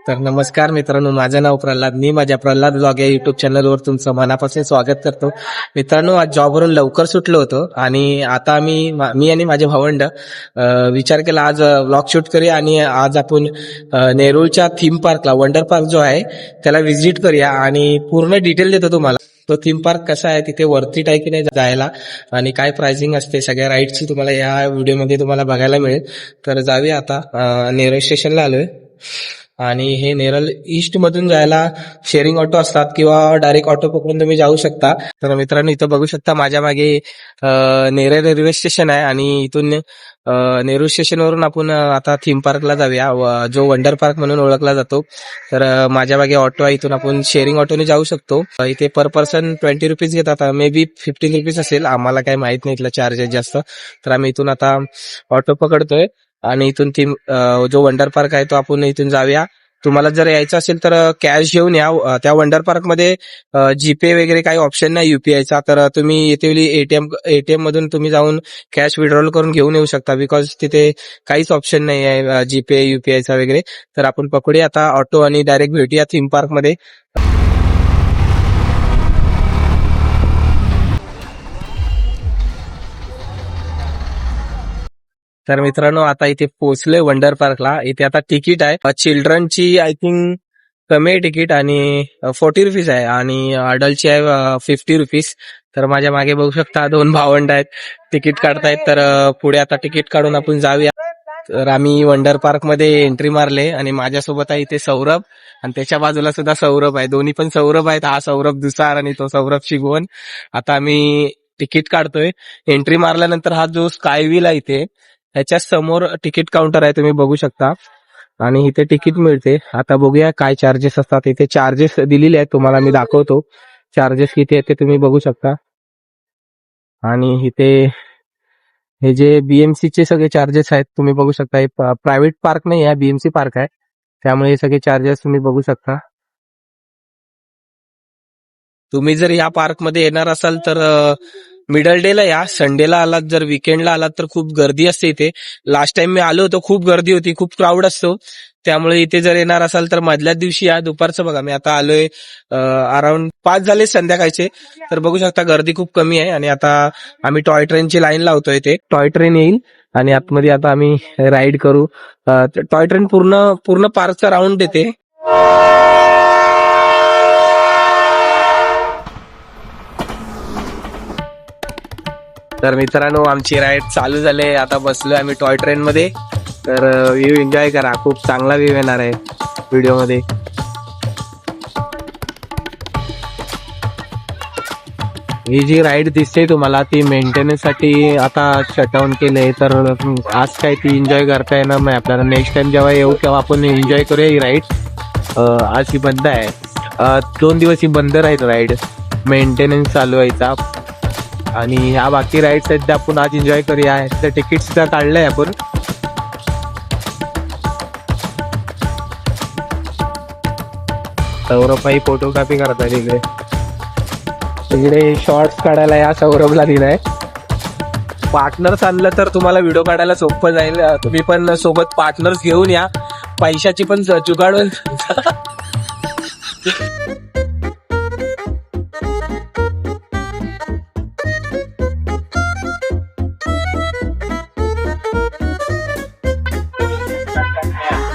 तर नमस्कार मित्रांनो, माझं नाव प्रल्हाद. मी माझ्या प्रल्हाद ब्लॉग या युट्यूब चॅनलवर तुमचं मनापासून स्वागत करतो. मित्रांनो, आज जॉबवरून लवकर सुटलो होतो आणि आता मी आणि माझे भावंड विचार केला आज ब्लॉग शूट करूया आणि आज आपण नेरूळच्या थीम पार्कला, वंडर पार्क जो आहे त्याला व्हिजिट करूया आणि पूर्ण डिटेल देतो तुम्हाला. तो थीम पार्क कसा आहे, तिथे वरती आहे की नाही जायला आणि काय प्राइसिंग असते सगळ्या राईडची तुम्हाला या व्हिडिओमध्ये तुम्हाला बघायला मिळेल. तर जाऊया आता. नेरळ स्टेशनला आलोय आणि हे नेरळ ईस्ट मधून जायला शेअरिंग ऑटो असतात किंवा डायरेक्ट ऑटो पकडून तुम्ही जाऊ शकता. तर मित्रांनो, इथं बघू शकता माझ्या मागे नेरळ रेल्वे स्टेशन आहे आणि इथून नेरूळ स्टेशनवरून आपण आता थीम पार्कला जाऊया, जो वंडर पार्क म्हणून ओळखला जातो. तर माझ्या मागे ऑटो आहे, इथून आपण शेअरिंग ऑटोने जाऊ शकतो. इथे पर पर्सन 20 रुपीज घेतात, मे बी 15 रुपीज असेल, आम्हाला काही माहित नाही इथला चार्जेस जास्त. तर आम्ही इथून आता ऑटो पकडतोय आणि इथून थीम जो वंडर पार्क आहे तो आपण इथून जाऊया. तुम्हाला जर यायचं असेल तर कॅश घेऊन या. त्या वंडर पार्क मध्ये जीपे वगैरे काही ऑप्शन नाही युपीआयचा, तर तुम्ही येथे एटीएम मधून तुम्ही जाऊन कॅश विड्रॉल करून घेऊन येऊ शकता, बिकॉज तिथे काहीच ऑप्शन नाही आहे जीपे युपीआयचा वगैरे. तर आपण पकडूया आता ऑटो आणि डायरेक्ट भेटूया थीम पार्क मध्ये. तर मित्रांनो, आता इथे पोहोचलोय वंडर पार्कला. इथे आता तिकीट आहे चिल्ड्रनची, आय थिंक कमी आहे तिकीट आणि 40 रुपीज आहे आणि अडल्टची आहे 50 रुपीज. तर माझ्या मागे बघू शकता दोन भावंड आहेत, तिकीट काढतायत. तर पुढे आता तिकीट काढून आपण जाऊया. तर आम्ही वंडर पार्क मध्ये एंट्री मारले आणि माझ्यासोबत आहे इथे सौरभ आणि त्याच्या बाजूला सुद्धा सौरभ आहे. दोन्ही पण सौरभ आहेत, हा सौरभ दुसार आणि तो सौरभ शिगवण. आता आम्ही तिकीट काढतोय. एंट्री मारल्यानंतर हा जो स्काय व्हील आहे इथे ह्याच्या समोर तिकीट काउंटर आहे, तुम्ही बघू शकता आणि इथे तिकीट मिळते. आता बघूया काय चार्जेस असतात. इथे चार्जेस दिलेले आहेत, तुम्हाला मी दाखवतो चार्जेस किती आहेत ते तुम्ही बघू शकता. आणि इथे हे जे बीएमसी चे सगळे चार्जेस आहेत तुम्ही बघू शकता. हे प्रायव्हेट पार्क नाही आहे, बीएमसी पार्क आहे, त्यामुळे हे सगळे चार्जेस तुम्ही बघू शकता. तुम्ही जर या पार्क मध्ये येणार असाल तर मिडल डेला या, संडेला आलात, जर विकेंडला आलात तर खूप गर्दी असते इथे. लास्ट टाइम मी आलो होतो, खूप गर्दी होती, खूप क्राऊड असतो. त्यामुळे इथे जर येणार असाल तर मधल्याच दिवशी या. दुपारचं बघा, मी आता आलोय अराउंड 5 झाले संध्याकाळचे. तर बघू शकता गर्दी खूप कमी आहे. आणि आता आम्ही टॉय ट्रेनची लाईन लावतोय. इथे टॉय ट्रेन येईल आणि आतमध्ये आता आम्ही राईड करू. टॉय ट्रेन पूर्ण पार्कचा राऊंड देते. तर मित्रांनो, आमची राईड चालू झाली. आता बसलोय आम्ही टॉय ट्रेन मध्ये. तर व्ह्यू एन्जॉय करा, खूप चांगला व्ह्यू येणार आहे व्हिडिओ मध्ये. ही जी राईड दिसते तुम्हाला ती मेंटेनन्स साठी आता शटडाऊन केलंय, तर आज काय ती एन्जॉय करता येणार नाही आपल्याला. नेक्स्ट टाइम जेव्हा येऊ तेव्हा आपण एन्जॉय करूया ही राईड. आज ही बंद आहे, 2 दिवस ही बंद राहील राईड, मेंटेनन्स चालू व्हायचा. आणि ह्या बाकी राईड्स आहेत त्या आपण आज एन्जॉय करूया. तर तिकीट सुद्धा काढलंय आपण. सौरभही फोटोग्राफी करताय तिकडे. तिकडे शॉर्ट्स काढायला या सौरभला दिलाय. पार्टनर्स आणलं तर तुम्हाला व्हिडिओ काढायला सोपं जाईल. तुम्ही पण सोबत पार्टनर्स घेऊन या, पैशाची पण जुगाड.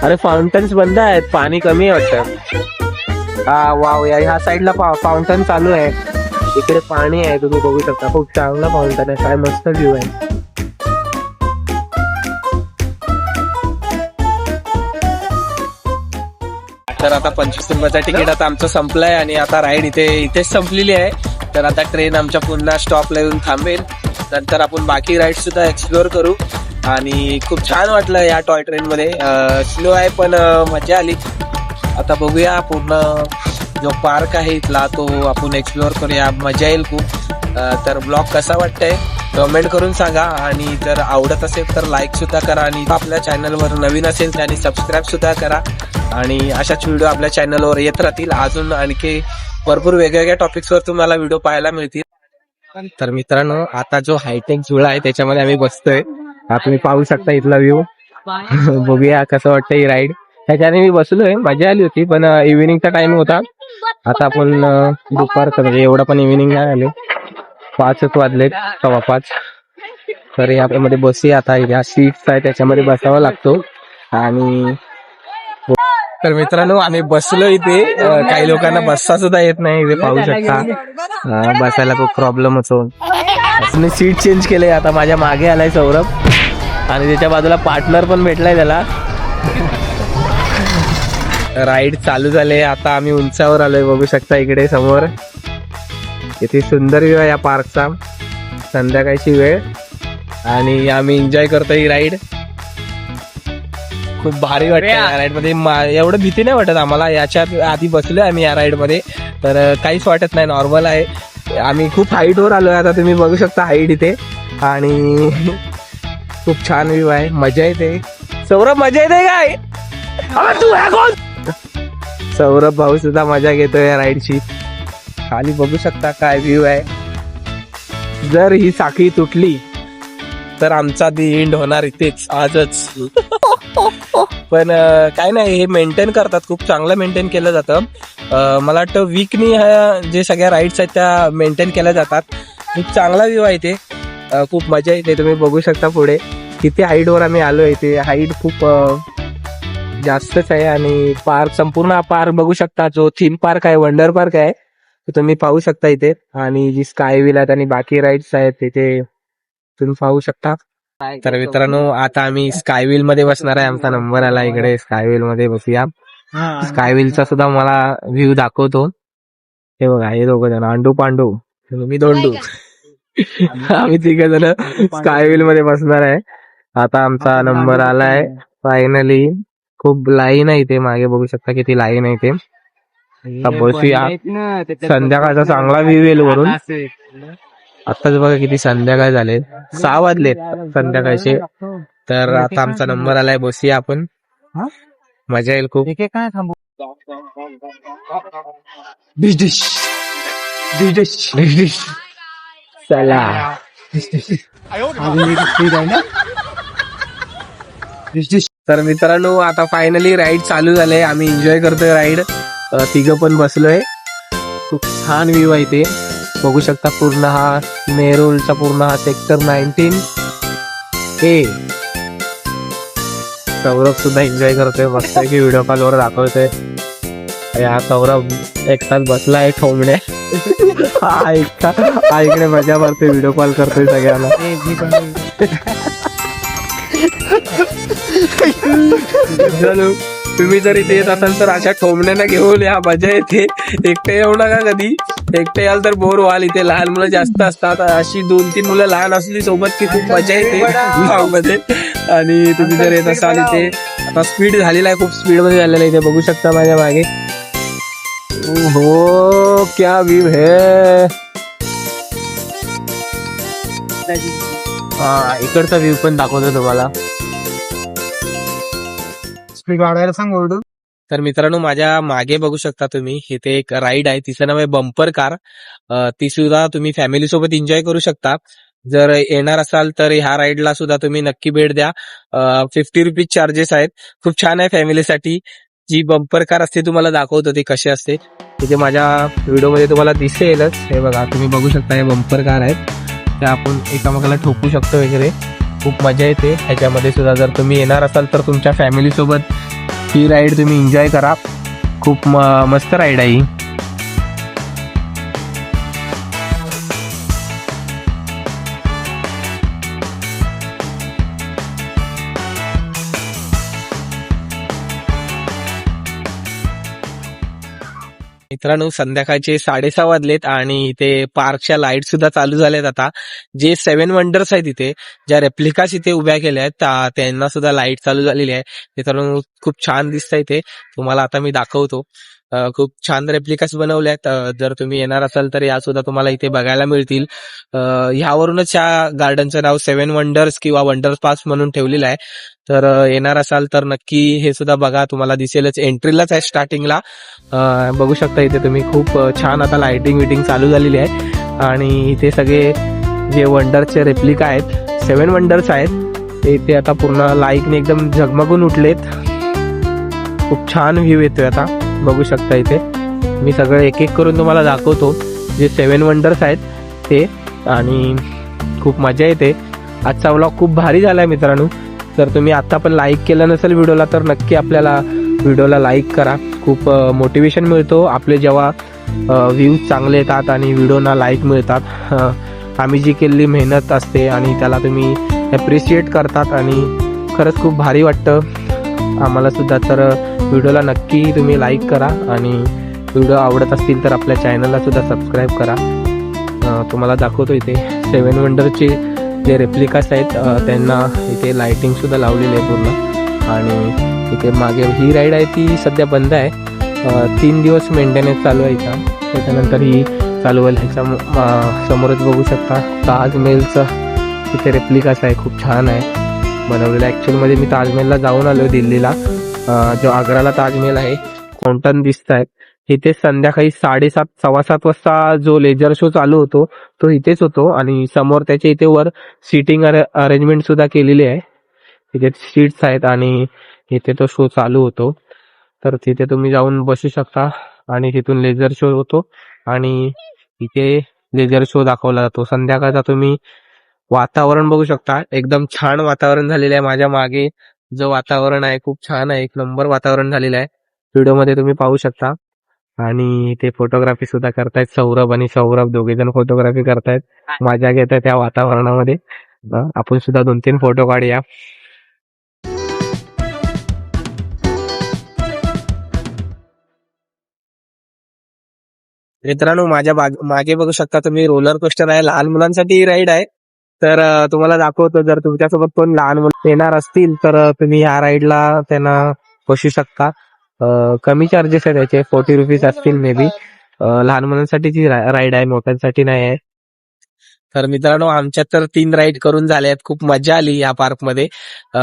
अरे फाउंटन्स बंद आहेत, पाणी कमी आहे वाटतं. हा वाव, ह्या साईडला फाउंटन चालू आहे, इकडे पाणी आहे, तुम्ही बघू शकता. खूप चांगला फाउंटन आहे, काय मस्त व्ह्यू आहे. तर आता 25 रुपयाचा तिकीट आता आमचं संपलंय आणि आता राईड इथेच संपलेली आहे. तर आता ट्रेन आमच्या पुन्हा स्टॉपला येऊन थांबेल. नंतर आपण बाकी राईड सुद्धा एक्सप्लोअर करू. आणि खूप छान वाटलं या टॉय ट्रेन मध्ये. स्लो आहे पण मजा आली. आता बघूया पूर्ण जो पार्क आहे इथला तो आपण एक्सप्लोअर करूया, मजा येईल खूप. तर ब्लॉग कसा वाटतंय कमेंट करून सांगा आणि जर आवडत असेल तर लाईक सुद्धा करा. आणि आपल्या चॅनलवर नवीन असेल त्याने सबस्क्राईब सुद्धा करा. आणि अशाच व्हिडिओ आपल्या चॅनलवर येत राहतील. अजून आणखी भरपूर वेगवेगळ्या टॉपिक्सवर तुम्हाला व्हिडिओ पाहायला मिळतील. तर मित्रांनो, आता जो हायटेक झुला आहे त्याच्यामध्ये आम्ही बसतोय. तुम्ही पाहू शकता इथला व्ह्यू. बघूया कसं वाटतं ही राईड. त्याच्याने मी बसलोय, मजा आली होती. पण इव्हिनिंगचा टाइम होता. आता आपण दुपारचं म्हणजे एवढं पण इव्हिनिंग नाही आले, 5च वाजलेत, 5:15. तर यामध्ये बसूया आता. या सीट्स आहे त्याच्यामध्ये बसावा लागतो. आणि तर मित्रांनो आम्ही बसलो इथे. काही लोकांना बसता सुद्धा येत नाही, इथे पाहू शकता. बसायला खूप प्रॉब्लेम होतो. मी सीट चेंज केले. आता माझ्या मागे आलाय सौरभ आणि त्याच्या बाजूला पार्टनर पण भेटलाय त्याला. राईड चालू झाले. आता आम्ही उंचावर आलोय, बघू शकता इकडे समोर. किती सुंदर व्ह्यू आहे या पार्कचा. संध्याकाळची वेळ आणि आम्ही एन्जॉय करतोय ही राईड. खूप भारी वाटतं या राईड मध्ये. एवढं भीती नाही वाटत आम्हाला. याच्यात आधी बसलोय आम्ही या राईड मध्ये, तर काहीच वाटत नाही, नॉर्मल आहे. आम्ही खूप हाईट वर आलोय. आता तुम्ही बघू शकता हाईट इथे. आणि खूप छान व्ह्यू आहे, मजा येते. सौरभ मजा येते काय? तू कोण? सौरभ भाऊ सुद्धा मजा घेतोय या राईडची. खाली बघू शकता काय व्ह्यू आहे. जर ही साखळी तुटली तर आमचा दी एंड होणार इथेच आजच. पण काय नाही, हे मेंटेन करतात, खूप चांगलं मेंटेन केलं जातं. मला वाटतं वीकनी ह्या जे सगळ्या राईड्स आहेत त्या मेंटेन केल्या जातात. खूप चांगला व्ह्यू आहे इथे. खूप मजा येते. तुम्ही बघू शकता पुढे किती हाईटवर आम्ही आलो. इथे हाईट खूप जास्तच आहे. आणि पार्क, संपूर्ण पार्क बघू शकता. जो थीम पार्क आहे, वंडर पार्क आहे, तो तुम्ही पाहू शकता इथे. आणि जी स्काय व्हील आहेत आणि बाकी राईड्स आहेत तिथे तुम्ही पाहू शकता. तर मित्रांनो आता आम्ही स्काय व्हील मध्ये बसणार आहे. आमचा नंबर आला इकडे. स्काय व्हील मध्ये बसूया. स्काय व्हीलचा सुद्धा मला व्ह्यू दाखवतो. हे बघा, हे दोघं जण, अंडू पांडू, मी दोंडू. आम्ही 3 जण स्काय व्हील मध्ये बसणार आहे. आता आमचा नंबर आलाय फायनली. खूप लाईन आहे इथे, मागे बघू शकता किती लाईन आहे इथे. बसूया. संध्याकाळचा चांगला व्ह्यू येईल वरून. आताच बघा किती संध्याकाळ झाले, 6 वाजलेत संध्याकाळचे. तर आता आमचा नंबर आलाय, बसूया आपण. मजा येईल खूप. काय थांबू? चला. तर मित्रांनो आता फायनली राईड चालू झाले. आम्ही एन्जॉय करतोय राईड. 3 पण बसलोय. खूप छान व्ह्यू आहे इथे, बघू शकता. पूर्ण हा नेरूलचा पूर्ण हा सेक्टर 19A. सौरभ सुद्धा एन्जॉय करतोय, बघतोय की व्हिडिओ कॉलवर दाखवतोय. या सौरभ एकटाच बसलाय ठोंबणे. हा इकडे मजा मारतोय, व्हिडिओ कॉल करतोय सगळ्यांना. तुम्ही जर इथे येत असाल तर अशा ठोंबण्याला घेऊन या, मजा येते. एकटे येऊ नका कधी. एकटे याल तर बोर व्हाल. इथे लहान मुलं जास्त असतात. अशी 2-3 मुलं लहान असली सोबत की खूप मजा येते मध्ये. आणि तुम्ही जर येत असाल इथे, आता स्पीड झालेला आहे, खूप स्पीड मध्ये झालेला आहे. इथे बघू शकता माझ्या मागे. हो क्या व्ह्यू है. हा इकडचा व्ह्यू पण दाखवतो तुम्हाला. स्पीड वाढवायला सांग ओरडू. तर मित्रांनो माझ्या मागे बघू शकता तुम्ही, इथे एक राईड आहे, तिचं नाव आहे बंपर कार. ती सुद्धा तुम्ही फॅमिली सोबत एन्जॉय करू शकता. जर येणार असाल तर ह्या राईडला सुद्धा तुम्ही नक्की भेट द्या. 50 रुपीज चार्जेस आहेत. खूप छान आहे फॅमिलीसाठी. जी बंपर कार असते तुम्हाला दाखवतो ती कशी असते. तिथे माझ्या व्हिडिओमध्ये तुम्हाला दिसेलच. हे बघा, तुम्ही बघू शकता हे बंपर कार आहेत, त्या आपण एकामेकाला ठोकू शकतो वगैरे. खूप मजा येते ह्याच्यामध्ये सुद्धा. जर तुम्ही येणार असाल तर तुमच्या फॅमिली सोबत ही राईड तुम्ही एन्जॉय करा. खूप मस्त राईड आहे ही. मित्रांनो संध्याकाळचे 6:30 वाजलेत आणि इथे पार्कच्या लाईट सुद्धा चालू झाल्यात. आता जे 7 वंडर्स आहेत इथे, ज्या रेप्लिकास इथे उभ्या केल्या आहेत त्यांना सुद्धा लाईट चालू झालेली आहे. मित्रांनो खूप छान दिसतंय ते, तुम्हाला आता मी दाखवतो. खूप छान रेप्लिकास बनवल्यात. जर तुम्ही येणार असाल तर या सुद्धा तुम्हाला इथे बघायला मिळतील. ह्यावरूनच या गार्डनचं नाव 7 वंडर्स किंवा वंडर्स पास म्हणून ठेवलेलं आहे. तर येणार असाल तर नक्की हे सुद्धा बघा, तुम्हाला दिसेलच. एंट्रीलाच आहे स्टार्टिंगला. बघू शकता इथे तुम्ही. खूप छान आता लाइटिंग विटिंग चालू झालेली आहे. आणि इथे सगळे जे वंडर्सचे रेप्लिका आहेत, 7 वंडर्स आहेत, ते इथे आता पूर्ण लाईटने एकदम झगमगून उठलेत. खूप छान व्ह्यू येतोय आता बघू शकता इथे. मी सगळं एक एक करून तुम्हाला दाखवतो जे 7 वंडर्स आहेत ते. आणि खूप मजा येते. आजचा व्लॉग खूप भारी झाला आहे मित्रांनो. जर तुम्ही आत्ता पण लाईक केलं नसेल व्हिडिओला तर नक्की आपल्याला व्हिडिओला लाईक करा. खूप मोटिवेशन मिळतो आपले जेव्हा व्ह्यूज चांगले येतात आणि व्हिडिओना लाईक मिळतात. आम्ही जी केलेली मेहनत असते आणि त्याला तुम्ही ॲप्रिशिएट करतात आणि खरंच खूप भारी वाटतं आम्हाला सुद्धा. तर व्हिडिओला नक्की तुम्ही लाईक करा आणि व्हिडिओ आवडत असतील तर आपल्या चॅनलला सुद्धा सबस्क्राईब करा. तुम्हाला दाखवतो इथे 7 वंडरचे जे रेप्लिकास आहेत त्यांना इथे लाईटिंग सुद्धा लावलेली आहे पूर्ण. आणि इथे मागे ही राईड आहे ती सध्या बंद आहे. 3 दिवस मेंटेनन्स चालू आहे इथं. त्याच्यानंतर ही चालू होईल. ह्याच्या समोरच बघू शकता ताजमहलचं इथे रेप्लिकास आहे. खूप छान आहे बनवलेलं. ॲक्च्युअलमध्ये मी ताजमहलला जाऊन आलो दिल्लीला. जो आग्राला ताजमहल आहे फाउंटन दिसत आहेत. इथे संध्याकाळी 7:30 7:15 वाजता जो लेझर शो चालू होतो तो इथेच होतो. आणि समोर त्याच्या इथे वर सीटिंग अरेंजमेंट सुद्धा केलेली आहे. तिथे सीट्स आहेत आणि इथे तो शो चालू होतो. तर तिथे तुम्ही जाऊन बसू शकता आणि तिथून लेझर शो होतो आणि इथे लेझर शो दाखवला जातो संध्याकाळचा. तुम्ही वातावरण बघू शकता. एकदम छान वातावरण झालेलं आहे. माझ्या मागे जो वातावरण आहे खूप छान आहे. एक नंबर वातावरण झालेलं आहे. व्हिडिओमध्ये तुम्ही पाहू शकता. आणि ते फोटोग्राफी सुद्धा करतायत. सौरभ आणि सौरभ दोघे जण फोटोग्राफी करतायत. मजा घेत आहे त्या वातावरणामध्ये. आपण सुद्धा 2-3 फोटो काढूया. मित्रांनो माझ्या मागे बघू शकता तुम्ही रोलर कोस्टर आहे. लहान मुलांसाठी राईड आहे. तर तुम्हाला दाखवतो. जर तुमच्यासोबत कोण लहान मुलं येणार असतील तर तुम्ही ह्या राईडला त्यांना बसू शकता. कमी चार्जेस आहे त्याचे 40 रुपीज असतील मे बी. लहान मुलांसाठीची राईड आहे, मोठ्यांसाठी नाही आहे. तर मित्रांनो आमच्या तर 3 राईड करून झाल्या आहेत. खूप मजा आली या पार्कमध्ये.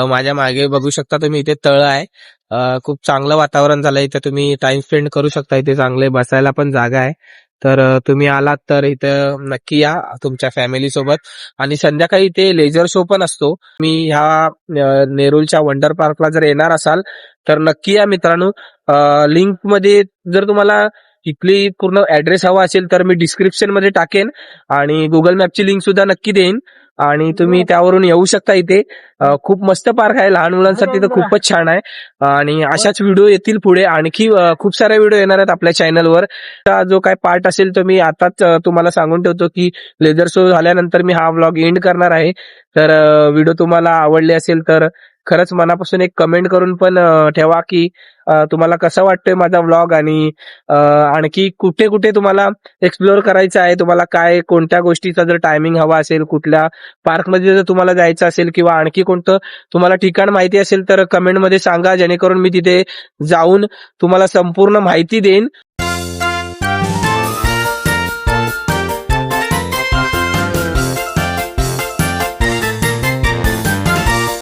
माझ्या मागे बघू शकता तुम्ही इथे तळं आहे. खूप चांगलं वातावरण झालं. इथे तुम्ही टाइम स्पेंड करू शकता. इथे चांगले बसायला पण जागा आहे. तर तुम्ही आलात तर इथं नक्की या तुमच्या फॅमिली सोबत. आणि संध्याकाळी इथे लेझर शो पण असतो. मी ह्या नेरूलच्या वंडर पार्कला जर येणार असाल तर नक्की या मित्रांनो. लिंक मध्ये जर तुम्हाला इथली पूर्ण ऍड्रेस हवा असेल तर मी डिस्क्रिप्शन मध्ये टाकेन आणि गुगल मॅपची लिंक सुद्धा नक्की देईन आणि तुम्ही त्यावरून येऊ शकता इथे. खूप मस्त पार्क आहे. लहान मुलांसाठी तर खूपच छान आहे. आणि अशाच व्हिडिओ येतील पुढे. आणखी खूप सारे व्हिडिओ येणार आहेत आपल्या चॅनलवर. जो काय पार्ट असेल तो मी आताच तुम्हाला सांगून ठेवतो की लेझर शो झाल्यानंतर मी हा व्लॉग एंड करणार आहे. तर व्हिडिओ तुम्हाला आवडले असेल तर खरंच मनापासून एक कमेंट करून पण ठेवा की तुम्हाला कसा वाटतोय माझा व्लॉग. आणि आणखी कुठे कुठे तुम्हाला एक्सप्लोअर करायचं आहे, तुम्हाला काय कोणत्या गोष्टीचा जर टायमिंग हवा असेल, कुठल्या पार्कमध्ये जर तुम्हाला जायचं असेल किंवा आणखी कोणतं तुम्हाला ठिकाण माहिती असेल तर कमेंटमध्ये सांगा, जेणेकरून मी तिथे जाऊन तुम्हाला संपूर्ण माहिती देईन.